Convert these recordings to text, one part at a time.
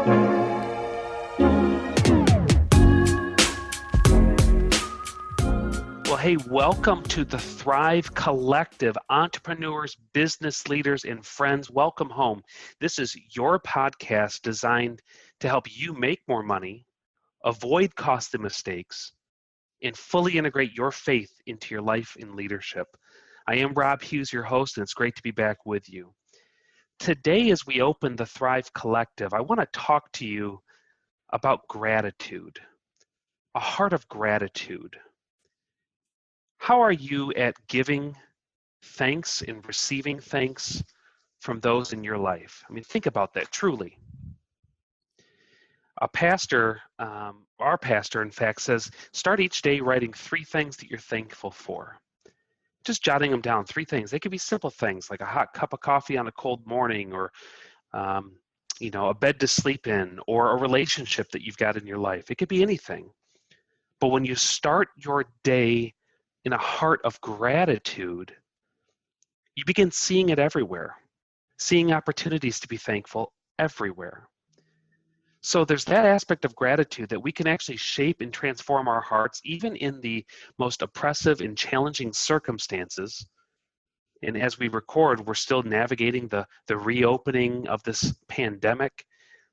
Well, hey, welcome to the Thrive Collective, entrepreneurs, business leaders, and friends. Welcome home. This is your podcast designed to help you make more money, avoid costly mistakes, and fully integrate your faith into your life and leadership. I am Rob Hughes, your host, and it's great to be back with you. Today, as we open the Thrive Collective, I want to talk to you about gratitude, a heart of gratitude. How are you at giving thanks and receiving thanks from those in your life? I mean, think about that truly. A pastor, our pastor, in fact, says, start each day writing 3 things that you're thankful for. Just jotting them down, 3 things. They could be simple things like a hot cup of coffee on a cold morning, or a bed to sleep in, or a relationship that you've got in your life. It could be anything. But when you start your day in a heart of gratitude, you begin seeing it everywhere, seeing opportunities to be thankful everywhere. So there's that aspect of gratitude that we can actually shape and transform our hearts, even in the most oppressive and challenging circumstances. And as we record, we're still navigating the reopening of this pandemic.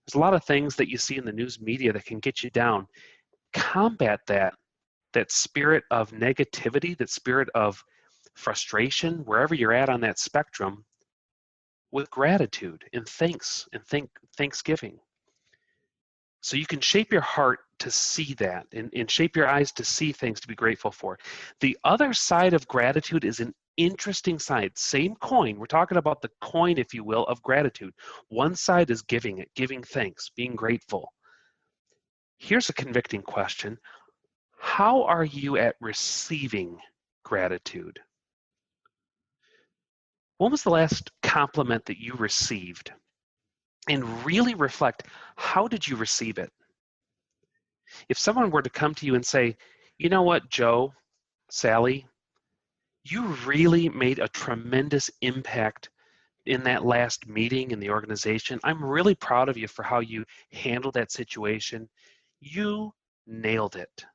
There's a lot of things that you see in the news media that can get you down. Combat that spirit of negativity, that spirit of frustration, wherever you're at on that spectrum, with gratitude and thanksgiving. So you can shape your heart to see that and shape your eyes to see things to be grateful for. The other side of gratitude is an interesting side. Same coin. We're talking about the coin, if you will, of gratitude. One side is giving thanks, being grateful. Here's a convicting question. How are you at receiving gratitude? When was the last compliment that you received? And really reflect, how did you receive it? If someone were to come to you and say, you know what, Joe, Sally, you really made a tremendous impact in that last meeting in the organization. I'm really proud of you for how you handled that situation. You nailed it.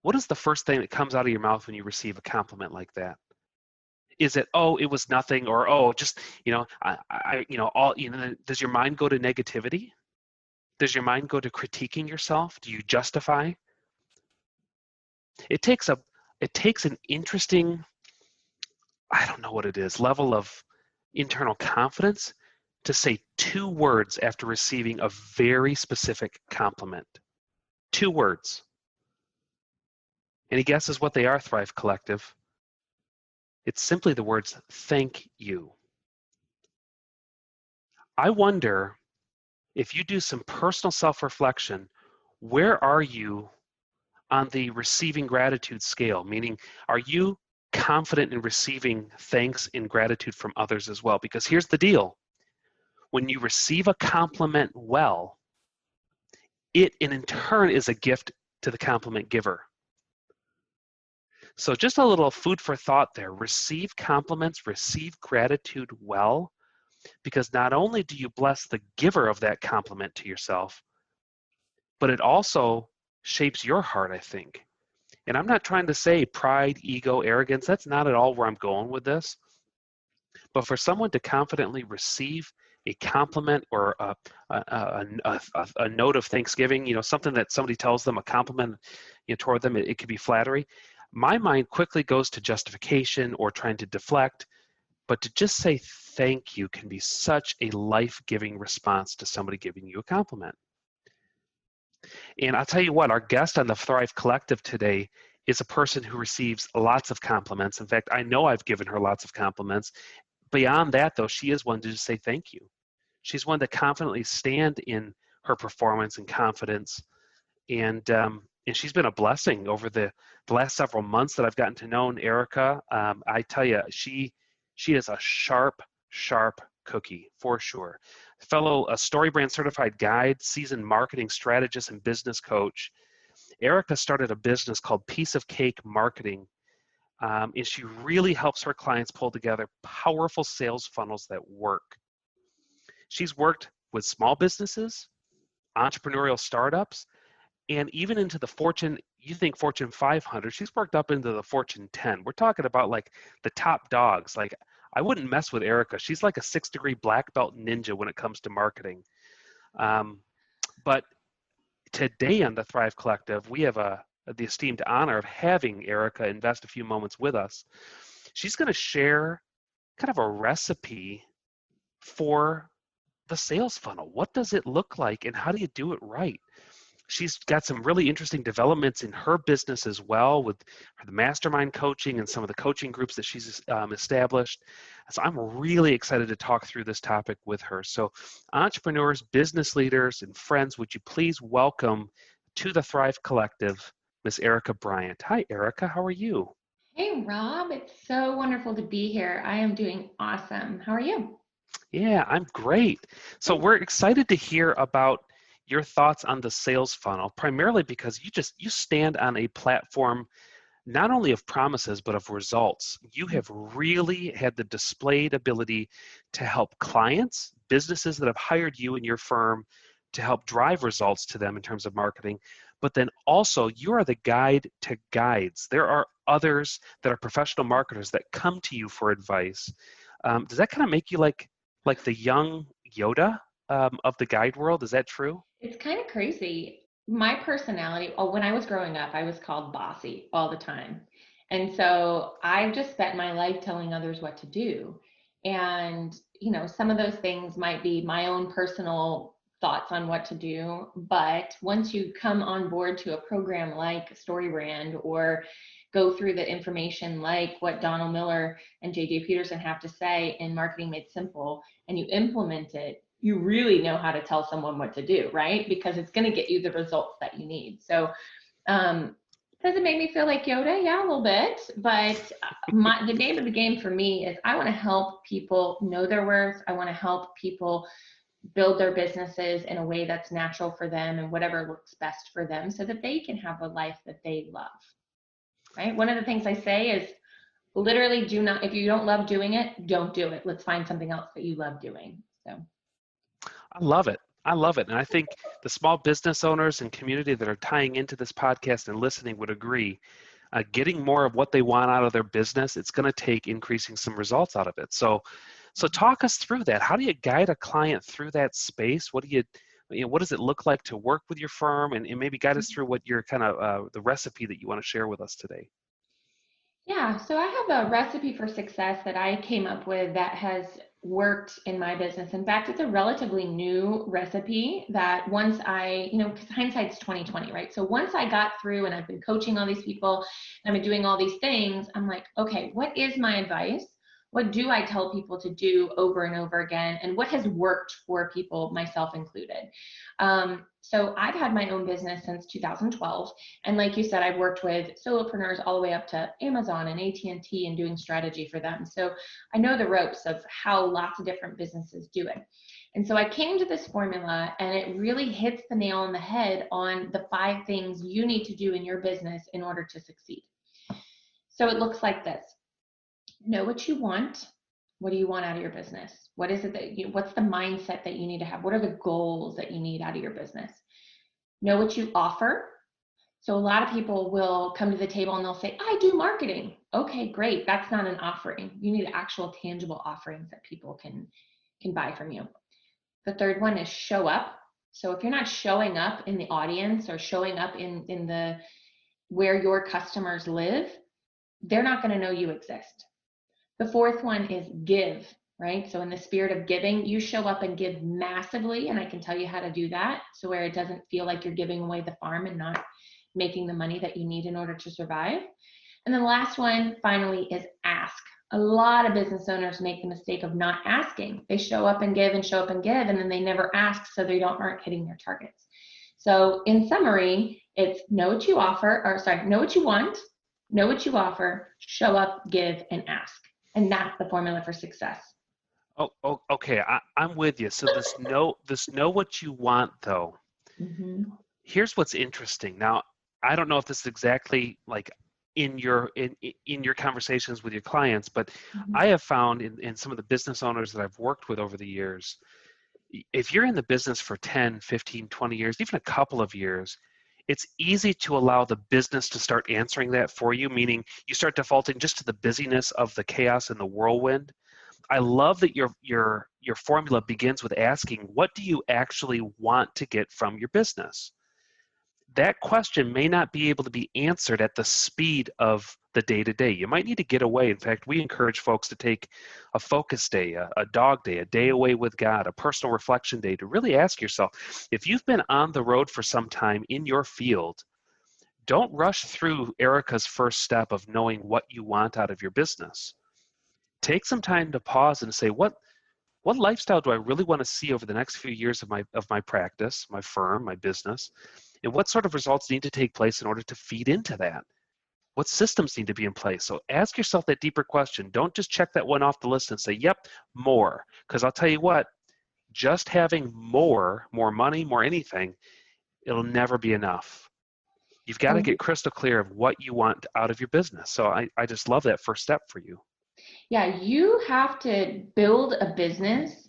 What is the first thing that comes out of your mouth when you receive a compliment like that? Is it, oh, it was nothing, or oh, just, does your mind go to negativity? Does your mind go to critiquing yourself? Do you justify? It takes an interesting, I don't know what it is, level of internal confidence to say 2 words after receiving a very specific compliment. 2 words. Any guesses what they are, Thrive Collective? It's simply the words, thank you. I wonder if you do some personal self-reflection, where are you on the receiving gratitude scale? Meaning, are you confident in receiving thanks and gratitude from others as well? Because here's the deal. When you receive a compliment well, it in turn is a gift to the compliment giver. So just a little food for thought there. Receive compliments, receive gratitude well, because not only do you bless the giver of that compliment to yourself, but it also shapes your heart, I think. And I'm not trying to say pride, ego, arrogance. That's not at all where I'm going with this. But for someone to confidently receive a compliment or a note of thanksgiving, something that somebody tells them, a compliment toward them, it could be flattery. My mind quickly goes to justification or trying to deflect, but to just say thank you can be such a life-giving response to somebody giving you a compliment. And I'll tell you what, our guest on the Thrive Collective today is a person who receives lots of compliments. In fact, I know I've given her lots of compliments. Beyond that, though, she is one to just say thank you. She's one to confidently stand in her performance and confidence. And she's been a blessing over the last several months that I've gotten to know Erika. I tell you, she is a sharp cookie for sure. Fellow StoryBrand Certified guide, seasoned marketing strategist, and business coach. Erika started a business called Piece of Cake Marketing, and she really helps her clients pull together powerful sales funnels that work. She's worked with small businesses, entrepreneurial startups, and even into the you think Fortune 500, she's worked up into the Fortune 10. We're talking about like the top dogs. Like, I wouldn't mess with Erika. She's like a 6-degree black belt ninja when it comes to marketing. But today on the Thrive Collective, we have the esteemed honor of having Erika invest a few moments with us. She's going to share kind of a recipe for the sales funnel. What does it look like and how do you do it right? She's got some really interesting developments in her business as well with the mastermind coaching and some of the coaching groups that she's established. So I'm really excited to talk through this topic with her. So entrepreneurs, business leaders, and friends, would you please welcome to the Thrive Collective, Miss Erika Bryant. Hi, Erika. How are you? Hey, Rob. It's so wonderful to be here. I am doing awesome. How are you? Yeah, I'm great. So Good. we're excited to hear about your thoughts on the sales funnel, primarily because you stand on a platform not only of promises but of results. You have really had the displayed ability to help clients, businesses that have hired you and your firm to help drive results to them in terms of marketing. But then also you are the guide to guides. There are others that are professional marketers that come to you for advice. Does that kind of make you like the young Yoda of the guide world? Is that true? It's kind of crazy. My personality, when I was growing up, I was called bossy all the time. And so I've just spent my life telling others what to do. And, some of those things might be my own personal thoughts on what to do. But once you come on board to a program like StoryBrand or go through the information like what Donald Miller and JJ Peterson have to say in Marketing Made Simple, and you implement it, you really know how to tell someone what to do, right? Because it's going to get you the results that you need. So, does it make me feel like Yoda? Yeah, a little bit. But the name of the game for me is I want to help people know their worth. I want to help people build their businesses in a way that's natural for them and whatever looks best for them so that they can have a life that they love, right? One of the things I say is literally do not, if you don't love doing it, don't do it. Let's find something else that you love doing. So. I love it. I love it. And I think the small business owners and community that are tying into this podcast and listening would agree. Getting more of what they want out of their business, it's going to take increasing some results out of it. So talk us through that. How do you guide a client through that space? What does it look like to work with your firm? And maybe guide us through what your kind of the recipe that you want to share with us today. Yeah, so I have a recipe for success that I came up with that has worked in my business. In fact, it's a relatively new recipe that once because hindsight's 2020, right? So once I got through and I've been coaching all these people and I've been doing all these things, I'm like, okay, what is my advice? What do I tell people to do over and over again? And what has worked for people, myself included? So I've had my own business since 2012. And like you said, I've worked with solopreneurs all the way up to Amazon and AT&T and doing strategy for them. So I know the ropes of how lots of different businesses do it. And so I came to this formula and it really hits the nail on the head on the 5 things you need to do in your business in order to succeed. So it looks like this. Know what you want. What do you want out of your business? What is it what's the mindset that you need to have? What are the goals that you need out of your business? Know what you offer. So a lot of people will come to the table and they'll say, I do marketing. Okay, great. That's not an offering. You need actual tangible offerings that people can buy from you. The third one is show up. So if you're not showing up in the audience or showing up in the where your customers live, they're not going to know you exist. The fourth one is give, right? So in the spirit of giving, you show up and give massively, and I can tell you how to do that. So where it doesn't feel like you're giving away the farm and not making the money that you need in order to survive. And then the last one, finally, is ask. A lot of business owners make the mistake of not asking. They show up and give and show up and give, and then they never ask, so they aren't hitting their targets. So in summary, it's know what you know what you want, know what you offer, show up, give, and ask. And that's the formula for success. Oh, okay. I'm with you. So this know what you want though. Mm-hmm. Here's what's interesting. Now, I don't know if this is exactly like in your conversations with your clients, but Mm-hmm. I have found in some of the business owners that I've worked with over the years, If you're in the business for 10, 15, 20 years, even a couple of years, it's easy to allow the business to start answering that for you, meaning you start defaulting just to the busyness of the chaos and the whirlwind. I love that your formula begins with asking, what do you actually want to get from your business? That question may not be able to be answered at the speed of the day-to-day. You might need to get away. In fact, we encourage folks to take a focus day, a dog day, a day away with God, a personal reflection day to really ask yourself, if you've been on the road for some time in your field, don't rush through Erika's first step of knowing what you want out of your business. Take some time to pause and say, what lifestyle do I really want to see over the next few years of my practice, my firm, my business? And what sort of results need to take place in order to feed into that? What systems need to be in place? So ask yourself that deeper question. Don't just check that one off the list and say, yep, more. Because I'll tell you what, just having more money, more anything, it'll never be enough. You've got to get crystal clear of what you want out of your business. So I just love that first step for you. Yeah, you have to build a business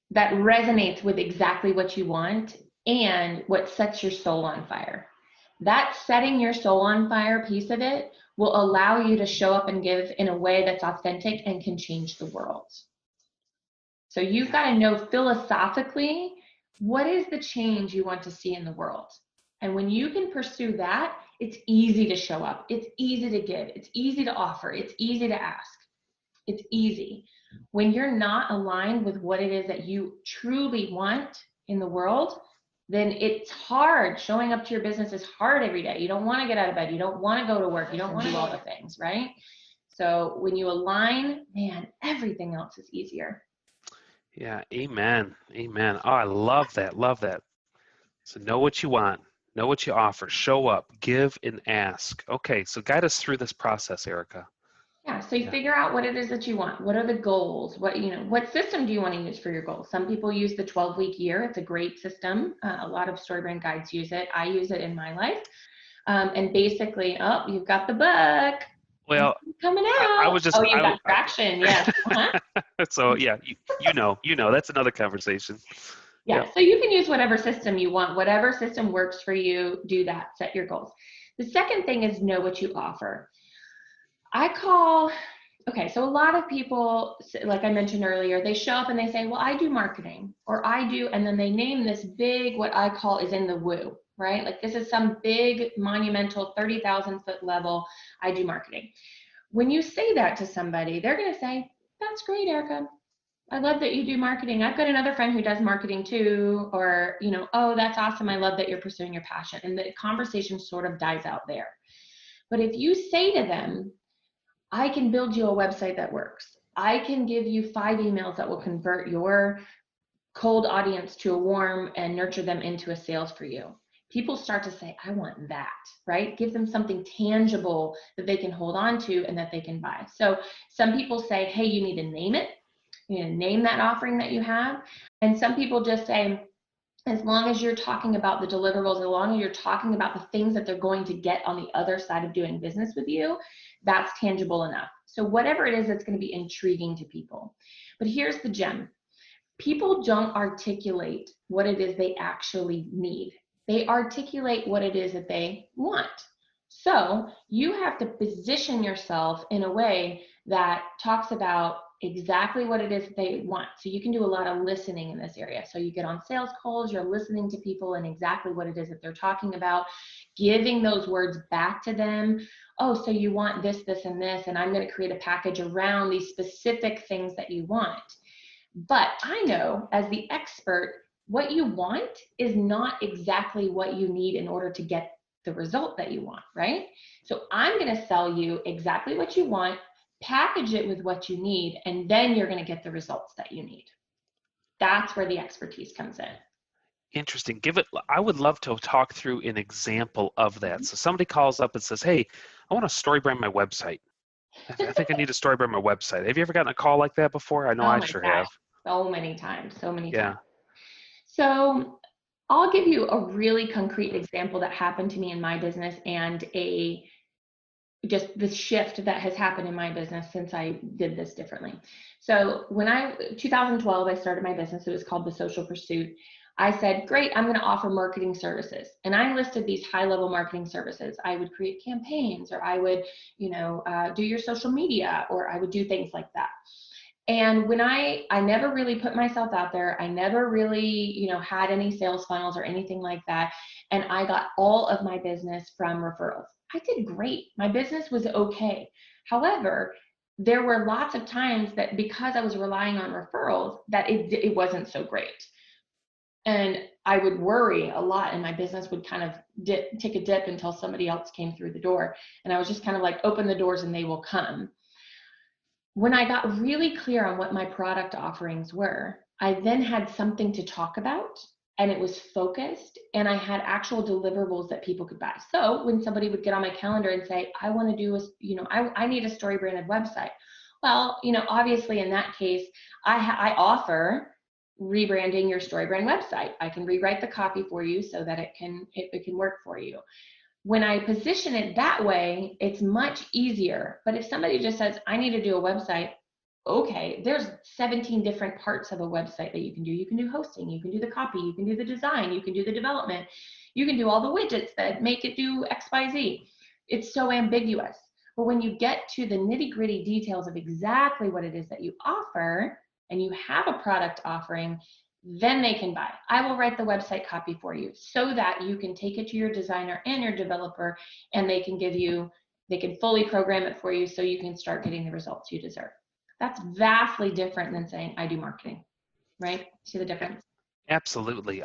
that resonates with exactly what you want and what sets your soul on fire. That setting your soul on fire piece of it will allow you to show up and give in a way that's authentic and can change the world. So you've got to know philosophically, what is the change you want to see in the world? And when you can pursue that, it's easy to show up. It's easy to give. It's easy to offer. It's easy to ask. It's easy. When you're not aligned with what it is that you truly want in the world, then it's hard. Showing up to your business is hard every day. You don't want to get out of bed. You don't want to go to work. You don't want to do all the things, right? So when you align, man, everything else is easier. Yeah, amen. Amen. Oh, I love that. Love that. So know what you want, know what you offer, show up, give and ask. Okay, so guide us through this process, Erika. Yeah, so you figure out what it is that you want. What are the goals? What system do you want to use for your goals? Some people use the 12-week year. It's a great system. A lot of StoryBrand guides use it. I use it in my life. And basically, oh, you've got the book. Well, Coming I out. was just, Oh, you got traction. Yes. Uh-huh. So yeah, you know, that's another conversation. Yeah. Yep. So you can use whatever system you want, whatever system works for you, do that, set your goals. The second thing is know what you offer. Okay, so a lot of people, like I mentioned earlier, they show up and they say, well, I do marketing, or I do, and then they name this big, what I call is in the woo, right? Like this is some big monumental 30,000 foot level, I do marketing. When you say that to somebody, they're going to say, that's great, Erika. I love that you do marketing. I've got another friend who does marketing too, or, oh, that's awesome. I love that you're pursuing your passion. And the conversation sort of dies out there. But if you say to them, I can build you a website that works. I can give you 5 emails that will convert your cold audience to a warm and nurture them into a sales for you. People start to say, I want that, right? Give them something tangible that they can hold on to and that they can buy. So some people say, hey, you need to name it. You need to name that offering that you have. And some people just say, as long as you're talking about the deliverables, as long as you're talking about the things that they're going to get on the other side of doing business with you, that's tangible enough. So whatever it is that's going to be intriguing to people. But here's the gem. People don't articulate what it is they actually need. They articulate what it is that they want. So you have to position yourself in a way that talks about exactly what it is that they want. So you can do a lot of listening in this area. So you get on sales calls, you're listening to people and exactly what it is that they're talking about, giving those words back to them. Oh, so you want this, this, and this, and I'm going to create a package around these specific things that you want. But I know as the expert, what you want is not exactly what you need in order to get the result that you want, right? So I'm going to sell you exactly what you want, package it with what you need, and then you're going to get the results that you need. That's where the expertise comes in. Interesting. I would love to talk through an example of that. So somebody calls up and says, hey, I want to StoryBrand my website. I think I need to StoryBrand my website. Have you ever gotten a call like that before? I know Oh I my sure gosh, have. so many times. Yeah. So I'll give you a really concrete example that happened to me in my business and a just the shift that has happened in my business since I did this differently. So 2012, I started my business. It was called The Social Pursuit. I said, great, I'm going to offer marketing services. And I listed these high-level marketing services. I would create campaigns, or I would, do your social media, or I would do things like that. And when I never really put myself out there, I never really, had any sales funnels or anything like that. And I got all of my business from referrals. I did great. My business was okay. However, there were lots of times that because I was relying on referrals, that it wasn't so great. And I would worry a lot, and my business would kind of take a dip until somebody else came through the door. And I was just kind of like, open the doors and they will come. When I got really clear on what my product offerings were, I then had something to talk about, and it was focused, and I had actual deliverables that people could buy. So when somebody would get on my calendar and say, I want to do I need a story branded website. Well, obviously in that case, I offer rebranding your story brand website. I can rewrite the copy for you so that it can work for you. When I position it that way, it's much easier. But if somebody just says, I need to do a website, okay, there's 17 different parts of a website that you can do. You can do hosting, you can do the copy, you can do the design, you can do the development, you can do all the widgets that make it do X, Y, Z. It's so ambiguous. But when you get to the nitty-gritty details of exactly what it is that you offer, and you have a product offering, then they can buy. I will write the website copy for you so that you can take it to your designer and your developer, and they can fully program it for you so you can start getting the results you deserve. That's vastly different than saying, I do marketing, right? See the difference? Absolutely.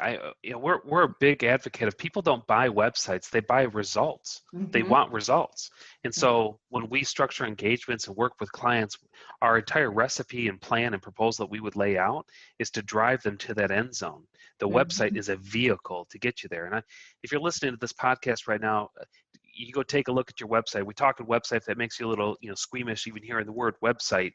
We're a big advocate of people don't buy websites, they buy results. They want results. And so when we structure engagements and work with clients, our entire recipe and plan and proposal that we would lay out is to drive them to that end zone. The website is a vehicle to get you there. And if you're listening to this podcast right now, you go take a look at your website. We talk a website that makes you a little, squeamish even hearing the word website.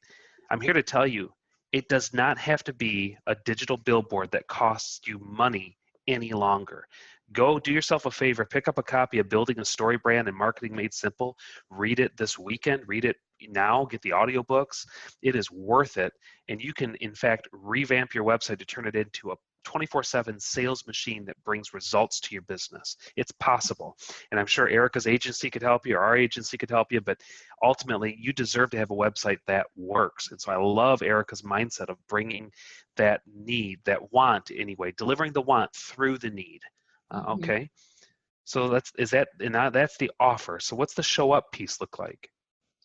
I'm here to tell you, it does not have to be a digital billboard that costs you money any longer. Go do yourself a favor, pick up a copy of Building a Story Brand and Marketing Made Simple. Read it this weekend, read it now, get the audiobooks. It is worth it. And you can, in fact, revamp your website to turn it into a 24/7 sales machine that brings results to your business. It's possible. And I'm sure Erika's agency could help you, or our agency could help you, but ultimately you deserve to have a website that works. And so I love Erika's mindset of bringing that need, that want anyway, delivering the want through the need. Okay. So that's the offer. So what's the show up piece look like?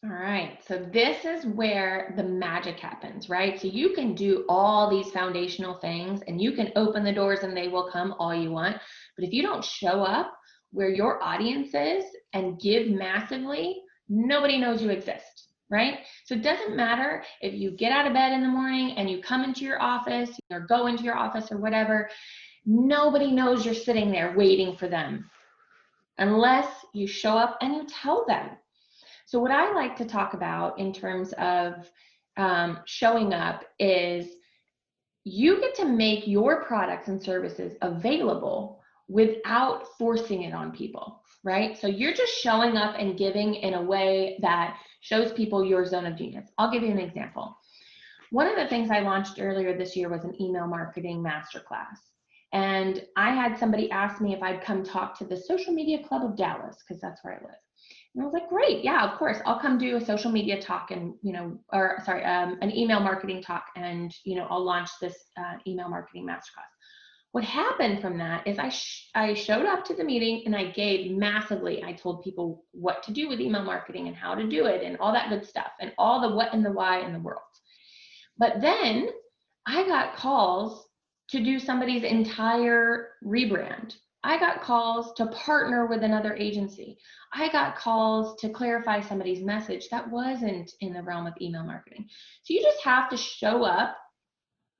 All right, so this is where the magic happens, right? So you can do all these foundational things and you can open the doors and they will come all you want. But if you don't show up where your audience is and give massively, nobody knows you exist, right? So it doesn't matter if you get out of bed in the morning and you come into your office or go into your office or whatever, nobody knows you're sitting there waiting for them unless you show up and you tell them. So what I like to talk about in terms of showing up is you get to make your products and services available without forcing it on people, right? So you're just showing up and giving in a way that shows people your zone of genius. I'll give you an example. One of the things I launched earlier this year was an email marketing masterclass. And I had somebody ask me if I'd come talk to the Social Media Club of Dallas, because that's where I live. And I was like, great, yeah, of course. I'll come do a social media talk and, an email marketing talk, and, I'll launch this email marketing masterclass. What happened from that is I showed up to the meeting and I gave massively. I told people what to do with email marketing and how to do it and all that good stuff and all the what and the why in the world. But then I got calls to do somebody's entire rebrand. I got calls to partner with another agency. I got calls to clarify somebody's message that wasn't in the realm of email marketing. So you just have to show up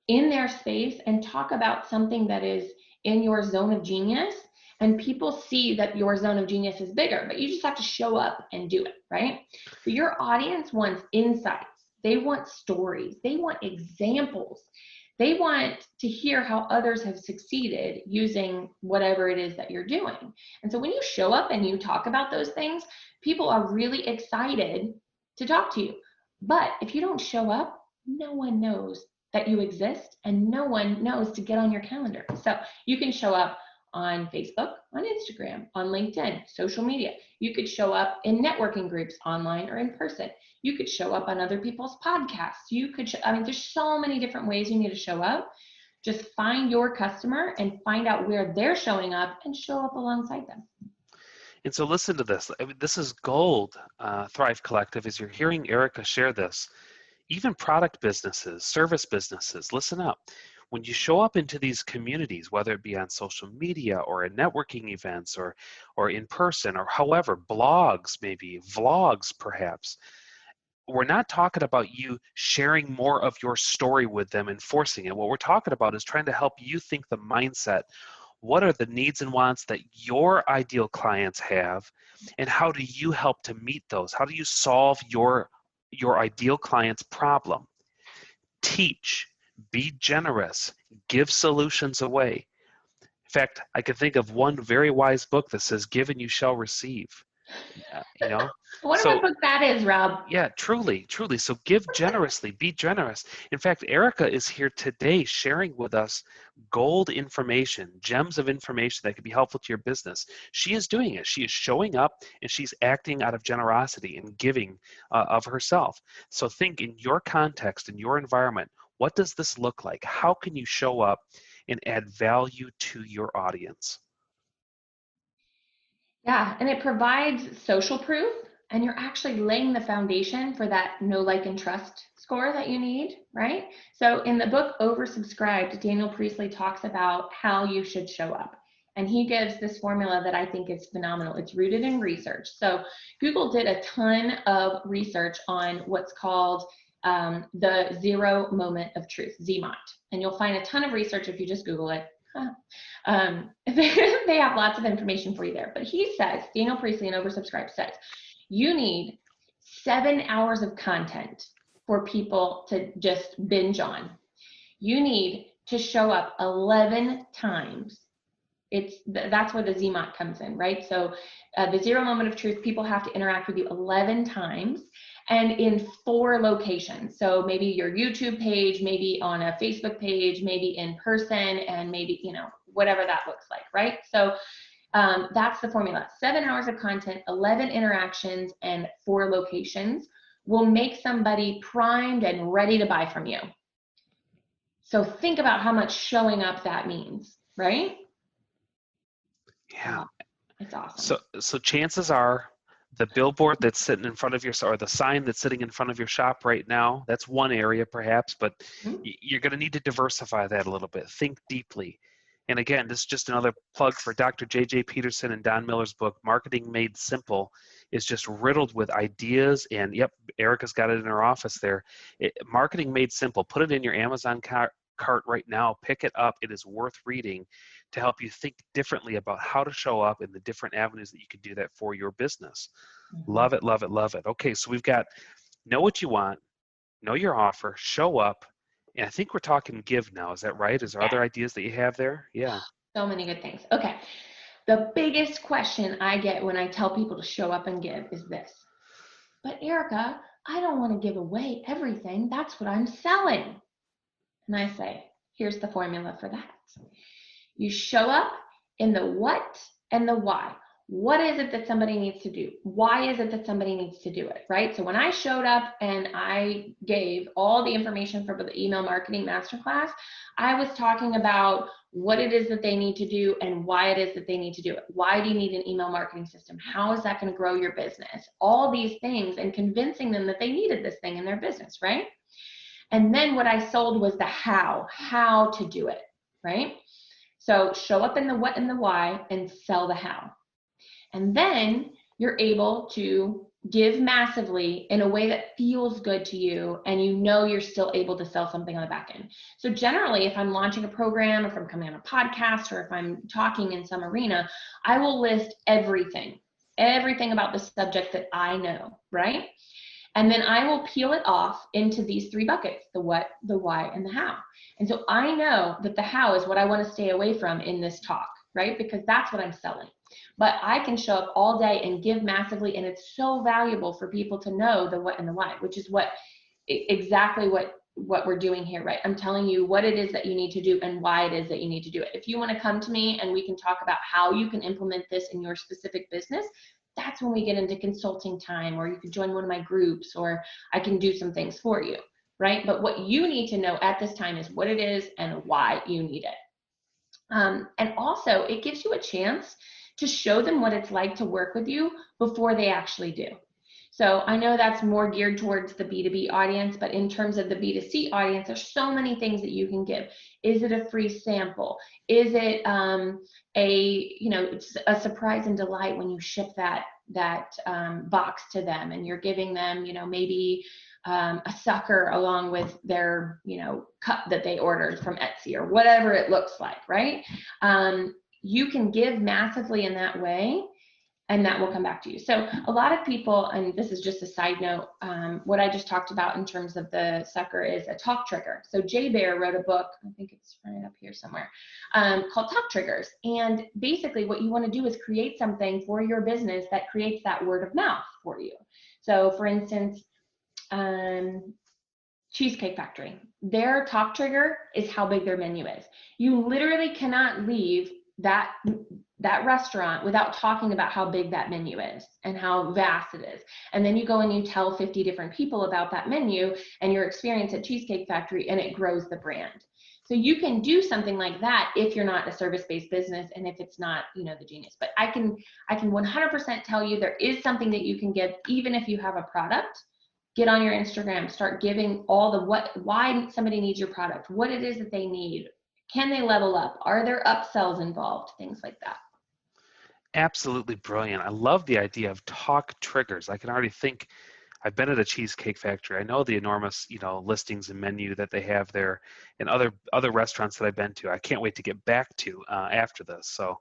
in their space and talk about something that is in your zone of genius, and people see that your zone of genius is bigger, but you just have to show up and do it, right? So your audience wants insights. They want stories. They want examples. They want to hear how others have succeeded using whatever it is that you're doing. And so when you show up and you talk about those things, people are really excited to talk to you. But if you don't show up, no one knows that you exist, and no one knows to get on your calendar. So you can show up on Facebook, on Instagram, on LinkedIn, social media. You could show up in networking groups, online or in person. You could show up on other people's podcasts. You could, there's so many different ways you need to show up. Just find your customer and find out where they're showing up and show up alongside them. And so listen to this. I mean, this is gold, Thrive Collective, as you're hearing Erika share this. Even product businesses, service businesses, listen up. When you show up into these communities, whether it be on social media or at networking events or in person or however, blogs maybe, vlogs perhaps, we're not talking about you sharing more of your story with them and forcing it. What we're talking about is trying to help you think the mindset. What are the needs and wants that your ideal clients have, and how do you help to meet those? How do you solve your ideal client's problem? Teach, be generous, give solutions away. In fact, I could think of one very wise book that says, "Give and you shall receive." You know, I wonder so what book that is, Rob. yeah, truly, truly. So give generously, be generous. In fact, Erika is here today sharing with us gold information, gems of information that could be helpful to your business. She is doing it. She is showing up and she's acting out of generosity and giving of herself. So think in your context, in your environment, what does this look like? How can you show up and add value to your audience? Yeah, and it provides social proof, and you're actually laying the foundation for that know, like, and trust score that you need, right? So in the book Oversubscribed, Daniel Priestley talks about how you should show up. And he gives this formula that I think is phenomenal. It's rooted in research. So Google did a ton of research on what's called the zero moment of truth, ZMOT. And you'll find a ton of research if you just Google it. They have lots of information for you there. But he says, Daniel Priestley in Oversubscribed says, you need 7 hours of content for people to just binge on. You need to show up 11 times. That's where the ZMOT comes in, right? So the zero moment of truth, people have to interact with you 11 times and in 4 locations. So maybe your YouTube page, maybe on a Facebook page, maybe in person, and maybe, whatever that looks like, right? So that's the formula. 7 hours of content, 11 interactions, and 4 locations will make somebody primed and ready to buy from you. So think about how much showing up that means, right? Yeah. It's awesome. So chances are the billboard that's sitting in front of your, or the sign that's sitting in front of your shop right now, that's one area perhaps, but you're going to need to diversify that a little bit. Think deeply. And again, this is just another plug for Dr. J.J. Peterson and Don Miller's book, Marketing Made Simple, is just riddled with ideas. And yep, Erika's got it in her office there. Marketing Made Simple. Put it in your Amazon cart right now. Pick it up. It is worth reading to help you think differently about how to show up in the different avenues that you can do that for your business. Love it, love it, love it. Okay, so we've got know what you want, know your offer, show up, and I think we're talking give now. Is that right? Is there other ideas that you have there? Yeah. So many good things. Okay. The biggest question I get when I tell people to show up and give is this. But Erika, I don't want to give away everything. That's what I'm selling. And I say, here's the formula for that. You show up in the what and the why. What is it that somebody needs to do? Why is it that somebody needs to do it, right? So when I showed up and I gave all the information for the email marketing masterclass, I was talking about what it is that they need to do and why it is that they need to do it. Why do you need an email marketing system? How is that going to grow your business? All these things, and convincing them that they needed this thing in their business, right? And then what I sold was the how to do it, right? So show up in the what and the why and sell the how. And then you're able to give massively in a way that feels good to you, and you know you're still able to sell something on the back end. So generally, if I'm launching a program, if I'm coming on a podcast, or if I'm talking in some arena, I will list everything about the subject that I know, right? And then I will peel it off into these 3 buckets, the what, the why, and the how. And so I know that the how is what I want to stay away from in this talk, right? Because that's what I'm selling. But I can show up all day and give massively, and it's so valuable for people to know the what and the why, which is exactly what we're doing here, right? I'm telling you what it is that you need to do and why it is that you need to do it. If you want to come to me and we can talk about how you can implement this in your specific business, that's when we get into consulting time, or you can join one of my groups, or I can do some things for you, right? But what you need to know at this time is what it is and why you need it. And also, it gives you a chance to show them what it's like to work with you before they actually do. So I know that's more geared towards the B2B audience, but in terms of the B2C audience, there's so many things that you can give. Is it a free sample? Is it a surprise and delight when you ship that box to them, and you're giving them, maybe a sucker along with their, cup that they ordered from Etsy, or whatever it looks like, right? You can give massively in that way, and that will come back to you. So a lot of people, and this is just a side note, what I just talked about in terms of the sucker is a talk trigger. So Jay Bear wrote a book, I think it's right up here somewhere, called Talk Triggers. And basically what you want to do is create something for your business that creates that word of mouth for you. So for instance, Cheesecake Factory, their talk trigger is how big their menu is. You literally cannot leave that restaurant without talking about how big that menu is and how vast it is. And then you go and you tell 50 different people about that menu and your experience at Cheesecake Factory, and it grows the brand. So you can do something like that if you're not a service-based business, and if it's not, the genius. But I can 100% tell you there is something that you can give even if you have a product. Get on your Instagram, start giving all the why somebody needs your product, what it is that they need. Can they level up? Are there upsells involved? Things like that. Absolutely brilliant. I love the idea of talk triggers. I can already think, I've been at a Cheesecake Factory. I know the enormous, listings and menu that they have there, and other restaurants that I've been to. I can't wait to get back to after this. So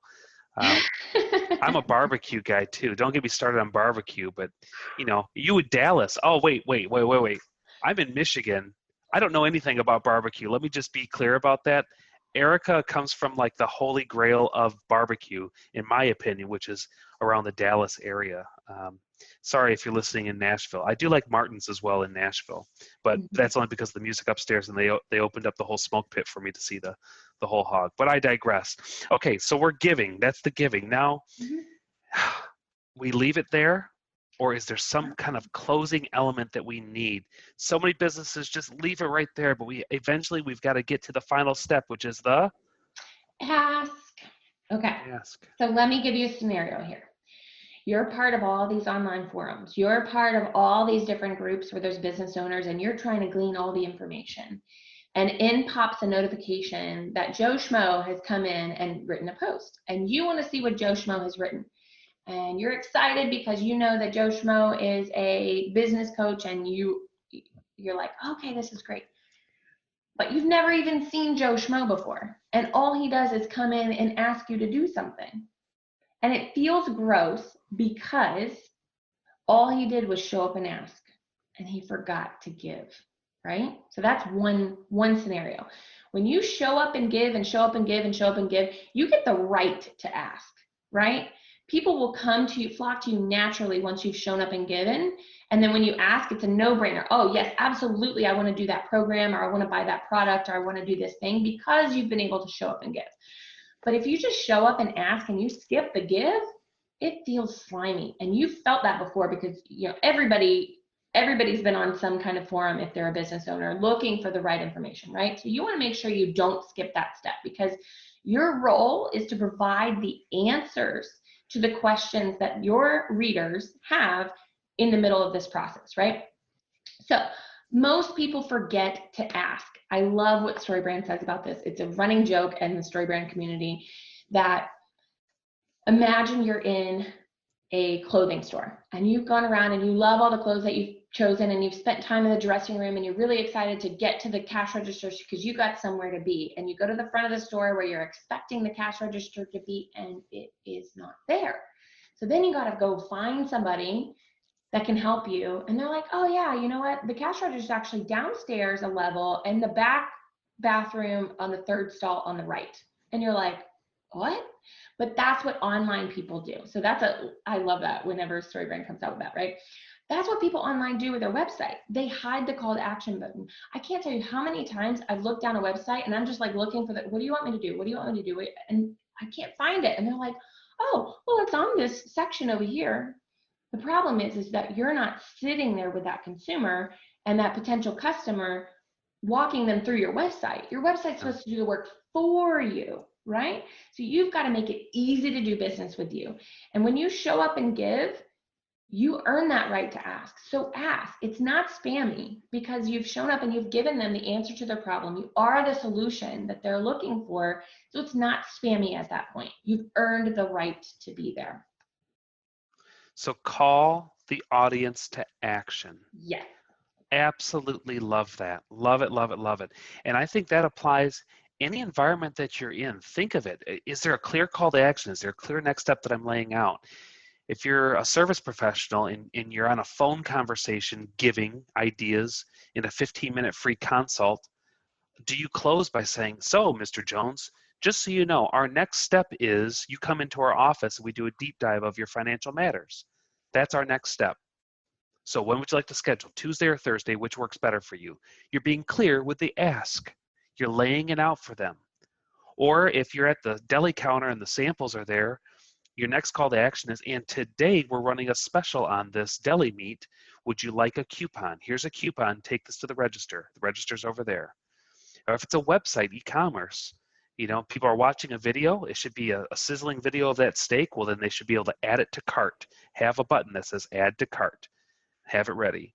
I'm a barbecue guy too. Don't get me started on barbecue, but you in Dallas. Oh, wait. I'm in Michigan. I don't know anything about barbecue. Let me just be clear about that. Erika comes from like the holy grail of barbecue, in my opinion, which is around the Dallas area. Sorry if you're listening in Nashville. I do like Martin's as well in Nashville, but that's only because of the music upstairs, and they opened up the whole smoke pit for me to see the whole hog. But I digress. Okay, so we're giving. That's the giving. Now, we leave it there, or is there some kind of closing element that we need? So many businesses just leave it right there, but we've got to get to the final step, which is the ask. Okay. Ask. So let me give you a scenario here. You're part of all these online forums. You're part of all these different groups where there's business owners, and you're trying to glean all the information. And in pops a notification that Joe Schmo has come in and written a post, and you want to see what Joe Schmo has written. And you're excited because you know that Joe Schmo is a business coach, and you're like, okay, this is great. But you've never even seen Joe Schmo before. And all he does is come in and ask you to do something. And it feels gross because all he did was show up and ask, and he forgot to give, right? So that's one scenario. When you show up and give and show up and give and show up and give, you get the right to ask, right? People will come to you, flock to you naturally once you've shown up and given. And then when you ask, it's a no-brainer. Oh, yes, absolutely, I want to do that program, or I want to buy that product, or I want to do this thing, because you've been able to show up and give. But if you just show up and ask and you skip the give, it feels slimy. And you've felt that before, because everybody's been on some kind of forum, if they're a business owner, looking for the right information, right? So you want to make sure you don't skip that step, because your role is to provide the answers to the questions that your readers have in the middle of this process, right? So most people forget to ask. I love what StoryBrand says about this. It's a running joke in the StoryBrand community that, imagine you're in a clothing store and you've gone around and you love all the clothes that you've chosen, and you've spent time in the dressing room, and you're really excited to get to the cash register because you got somewhere to be, and you go to the front of the store where you're expecting the cash register to be, and it is not there. So then you got to go find somebody that can help you. And they're like, oh yeah, you know what? The cash register is actually downstairs a level in the back bathroom on the third stall on the right. And you're like, what? But that's what online people do. So I love that whenever StoryBrand comes out with that, right? That's what people online do with their website. They hide the call to action button. I can't tell you how many times I've looked down a website and I'm just like looking for what do you want me to do? What do you want me to do? And I can't find it. And they're like, oh, well, it's on this section over here. The problem is that you're not sitting there with that consumer and that potential customer walking them through your website. Your website's supposed to do the work for you, right? So you've got to make it easy to do business with you. And when you show up and give, you earn that right to ask. So ask. It's not spammy because you've shown up and you've given them the answer to their problem. You are the solution that they're looking for. So it's not spammy at that point. You've earned the right to be there. So call the audience to action. Yes. Absolutely love that. Love it, love it, love it. And I think that applies any environment that you're in. Think of it. Is there a clear call to action? Is there a clear next step that I'm laying out? If you're a service professional and you're on a phone conversation giving ideas in a 15-minute free consult, do you close by saying, so, Mr. Jones, just so you know, our next step is you come into our office and we do a deep dive of your financial matters. That's our next step. So when would you like to schedule, Tuesday or Thursday, which works better for you? You're being clear with the ask. You're laying it out for them. Or if you're at the deli counter and the samples are there, your next call to action is, and today we're running a special on this deli meat. Would you like a coupon? Here's a coupon. Take this to the register. The register's over there. Or if it's a website, e-commerce, people are watching a video. It should be a sizzling video of that steak. Well, then they should be able to add it to cart. Have a button that says add to cart. Have it ready.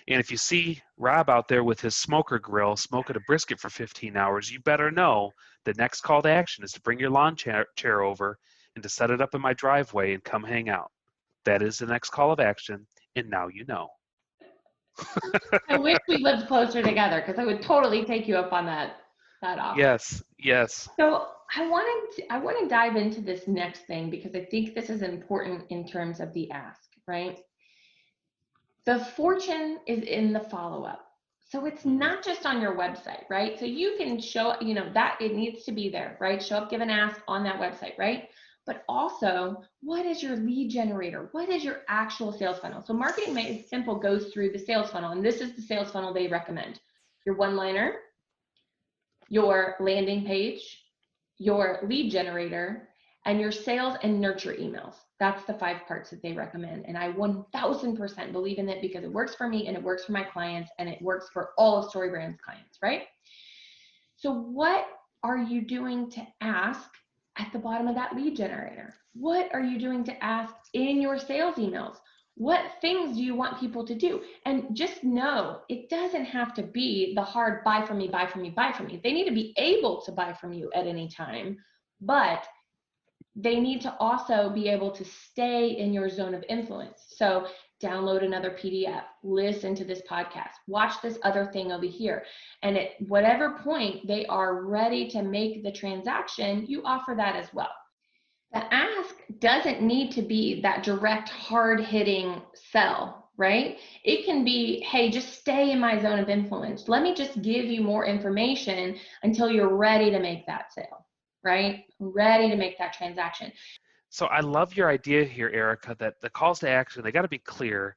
And if you see Rob out there with his smoker grill smoking a brisket for 15 hours, you better know the next call to action is to bring your lawn chair over and to set it up in my driveway and come hang out. That is the next call of action, and now you know. I wish we lived closer together because I would totally take you up on that offer. Yes, yes. So I want to dive into this next thing because I think this is important in terms of the ask, right? The fortune is in the follow-up. So it's not just on your website, right? So you can show, that it needs to be there, right? Show up, give an ask on that website, right? But also, what is your lead generator? What is your actual sales funnel? So Marketing Made Simple goes through the sales funnel, and this is the sales funnel they recommend. Your one-liner, your landing page, your lead generator, and your sales and nurture emails. That's the 5 parts that they recommend. And I 1000% believe in it because it works for me and it works for my clients and it works for all of StoryBrand's clients, right? So what are you doing to ask at the bottom of that lead generator? What are you doing to ask in your sales emails? What things do you want people to do? And just know it doesn't have to be the hard buy from me, buy from me, buy from me. They need to be able to buy from you at any time, but they need to also be able to stay in your zone of influence. So download another PDF, listen to this podcast, watch this other thing over here. And at whatever point they are ready to make the transaction, you offer that as well. The ask doesn't need to be that direct, hard-hitting sell, right? It can be, hey, just stay in my zone of influence. Let me just give you more information until you're ready to make that sale, right? Ready to make that transaction. So I love your idea here, Erika, that the calls to action, they got to be clear,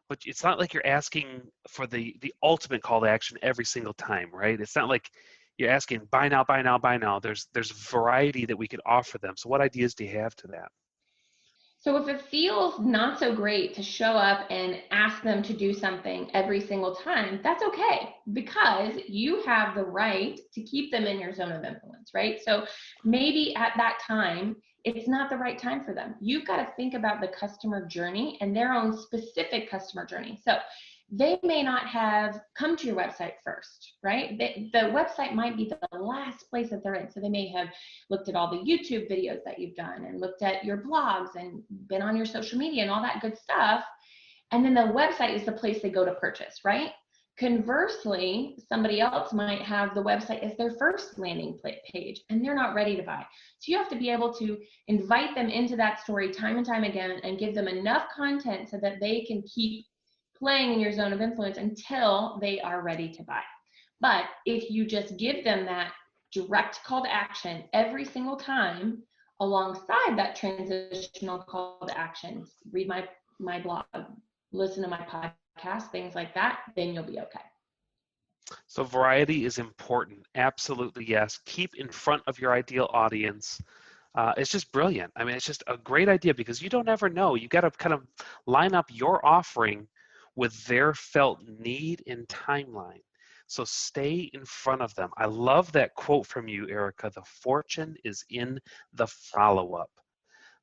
but it's not like you're asking for the ultimate call to action every single time, right? It's not like you're asking buy now, buy now, buy now. There's variety that we could offer them. So what ideas do you have to that? So if it feels not so great to show up and ask them to do something every single time, that's okay because you have the right to keep them in your zone of influence, right? So maybe at that time, it's not the right time for them. You've got to think about the customer journey and their own specific customer journey. So they may not have come to your website first, right? The website might be the last place that they're in. So they may have looked at all the YouTube videos that you've done and looked at your blogs and been on your social media and all that good stuff. And then the website is the place they go to purchase, right? Conversely, somebody else might have the website as their first landing page and they're not ready to buy. So you have to be able to invite them into that story time and time again and give them enough content so that they can keep playing in your zone of influence until they are ready to buy. But if you just give them that direct call to action every single time alongside that transitional call to action, read my blog, listen to my podcast, things like that, then you'll be okay. So variety is important. Absolutely, yes. Keep in front of your ideal audience. It's just brilliant. I mean, it's just a great idea because you don't ever know. You got to kind of line up your offering with their felt need and timeline. So stay in front of them. I love that quote from you, Erika. The fortune is in the follow-up.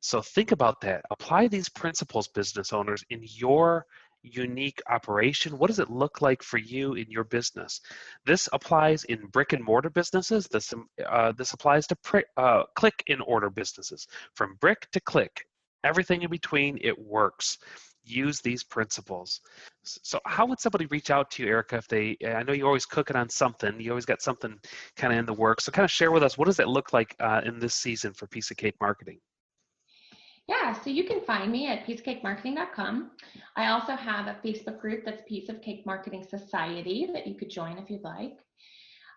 So think about that. Apply these principles, business owners, in your unique operation. What does it look like for you in your business? This applies in brick and mortar businesses. This applies to click and order businesses. From brick to click, everything in between, it works. Use these principles. So how would somebody reach out to you, Erika, if they, I know you're always cooking on something, you always got something kind of in the works. So kind of share with us, what does that look like in this season for Piece of Cake Marketing? Yeah, so you can find me at pieceofcakemarketing.com. I also have a Facebook group that's Piece of Cake Marketing Society that you could join if you'd like.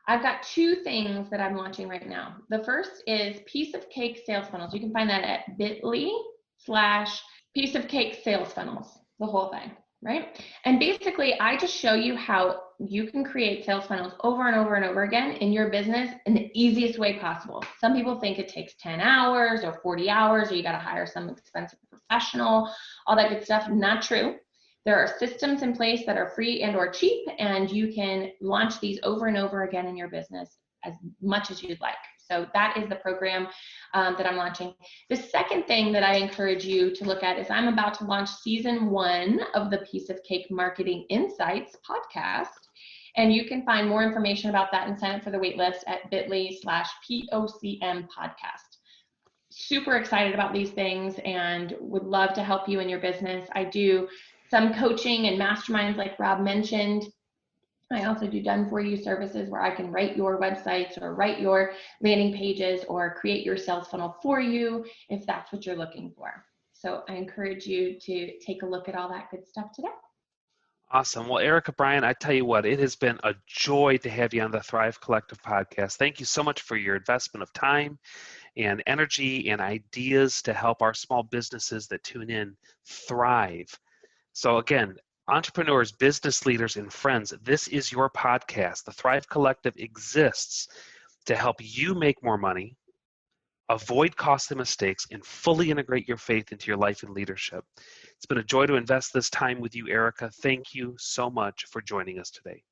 I've got two things that I'm launching right now. The first is Piece of Cake Sales Funnels. You can find that at bit.ly/Piece of Cake Sales Funnels, the whole thing, right? And basically, I just show you how you can create sales funnels over and over and over again in your business in the easiest way possible. Some people think it takes 10 hours or 40 hours, or you got to hire some expensive professional, all that good stuff. Not true. There are systems in place that are free and or cheap, and you can launch these over and over again in your business as much as you'd like. So that is the program that I'm launching. The second thing that I encourage you to look at is I'm about to launch season 1 of the Piece of Cake Marketing Insights podcast. And you can find more information about that and sign up for the waitlist at bit.ly/POCM podcast. Super excited about these things and would love to help you in your business. I do some coaching and masterminds like Rob mentioned. I also do done-for-you services where I can write your websites or write your landing pages or create your sales funnel for you if that's what you're looking for. So I encourage you to take a look at all that good stuff today. Awesome. Well, Erika Bryant, I tell you what, it has been a joy to have you on the Thrive Collective podcast. Thank you so much for your investment of time and energy and ideas to help our small businesses that tune in thrive. So again, entrepreneurs, business leaders, and friends, this is your podcast. The Thrive Collective exists to help you make more money, avoid costly mistakes, and fully integrate your faith into your life and leadership. It's been a joy to invest this time with you, Erika. Thank you so much for joining us today.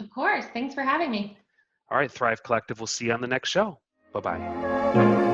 Of course. Thanks for having me. All right, Thrive Collective, we'll see you on the next show. Bye-bye.